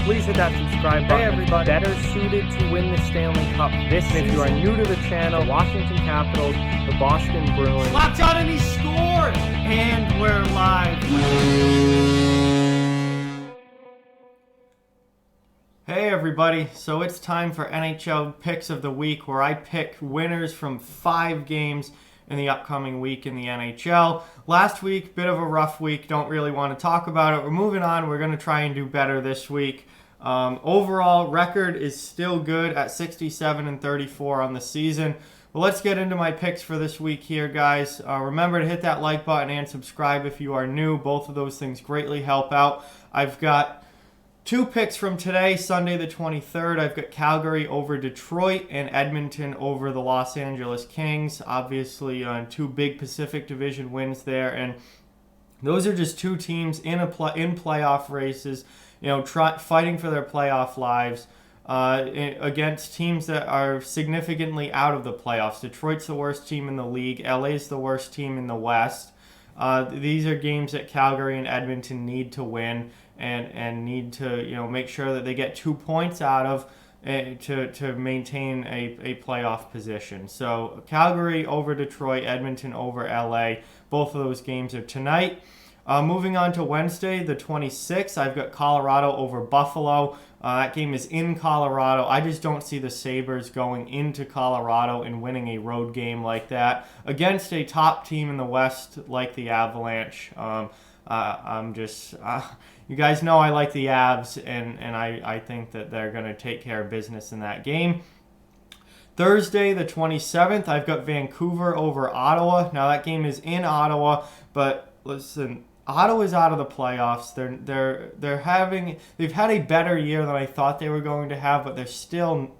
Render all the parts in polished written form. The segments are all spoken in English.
please hit that subscribe button. Hey everybody, better suited to win the Stanley Cup this season. If you are new to the channel, Washington Capitals, the Boston Bruins. Locked on and he scored! And we're live. Hey everybody, so it's time for NHL Picks of the Week, where I pick winners from 5 games in the upcoming week in the NHL. Last week, bit of a rough week, don't really want to talk about it. We're moving on, we're going to try and do better this week. Overall, record is still good at 67-34 on the season. But let's get into my picks for this week here, guys. Remember to hit that like button and subscribe if you are new. Both of those things greatly help out. I've got 2 picks from today, Sunday the 23rd. I've got Calgary over Detroit and Edmonton over the Los Angeles Kings. Obviously, 2 big Pacific Division wins there, and those are just 2 teams in playoff races, fighting for their playoff lives against teams that are significantly out of the playoffs. Detroit's the worst team in the league. LA's the worst team in the West. These are games that Calgary and Edmonton need to win and need to make sure that they get 2 points out of to maintain a playoff position. So Calgary over Detroit, Edmonton over LA. Both of those games are tonight. Moving on to Wednesday, the 26th, I've got Colorado over Buffalo. That game is in Colorado. I just don't see the Sabres going into Colorado and winning a road game like that against a top team in the West like the Avalanche. You guys know I like the Avs, and I think that they're going to take care of business in that game. Thursday, the 27th, I've got Vancouver over Ottawa. Now, that game is in Ottawa, but listen, Ottawa's out of the playoffs. They've had a better year than I thought they were going to have, but they're still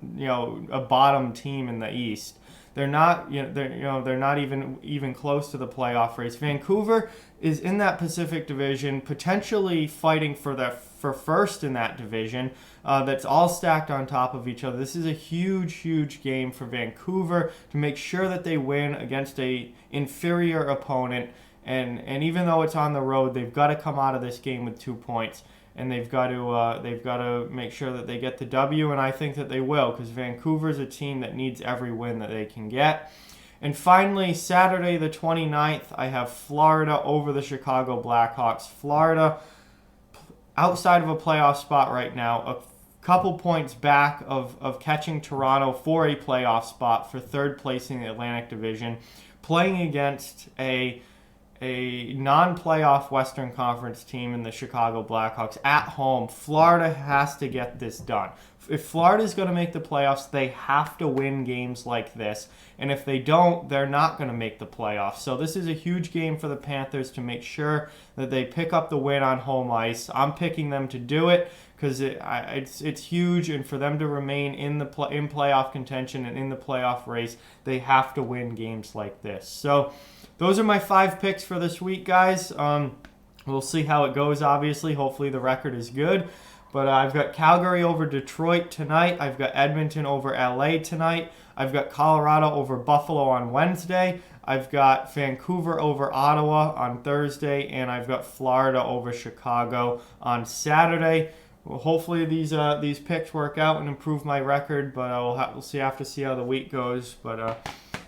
a bottom team in the East. They're not they're not even close to the playoff race. Vancouver is in that Pacific Division, potentially fighting for first in that division. That's all stacked on top of each other. This is a huge game for Vancouver to make sure that they win against a inferior opponent. And even though it's on the road, they've got to come out of this game with 2 points, and they've got to make sure that they get the W, and I think that they will, because Vancouver's a team that needs every win that they can get. And finally, Saturday the 29th, I have Florida over the Chicago Blackhawks. Florida, outside of a playoff spot right now, a couple points back of catching Toronto for a playoff spot for third place in the Atlantic Division, playing against a non-playoff Western Conference team in the Chicago Blackhawks at home. Florida has to get this done. If Florida's going to make the playoffs, they have to win games like this. And if they don't, they're not going to make the playoffs. So this is a huge game for the Panthers to make sure that they pick up the win on home ice. I'm picking them to do it because it's huge, and for them to remain in playoff contention and in the playoff race, they have to win games like this. So those are my 5 picks for this week, guys. We'll see how it goes, obviously. Hopefully the record is good. But I've got Calgary over Detroit tonight. I've got Edmonton over LA tonight. I've got Colorado over Buffalo on Wednesday. I've got Vancouver over Ottawa on Thursday. And I've got Florida over Chicago on Saturday. Well, hopefully these picks work out and improve my record. But we'll have to see how the week goes. But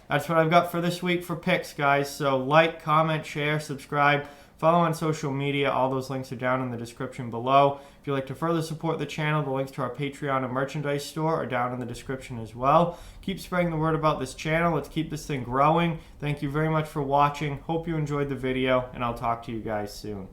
that's what I've got for this week for picks, guys. So like, comment, share, subscribe, follow on social media. All those links are down in the description below. If you'd like to further support the channel, the links to our Patreon and merchandise store are down in the description as well. Keep spreading the word about this channel. Let's keep this thing growing. Thank you very much for watching. Hope you enjoyed the video, and I'll talk to you guys soon.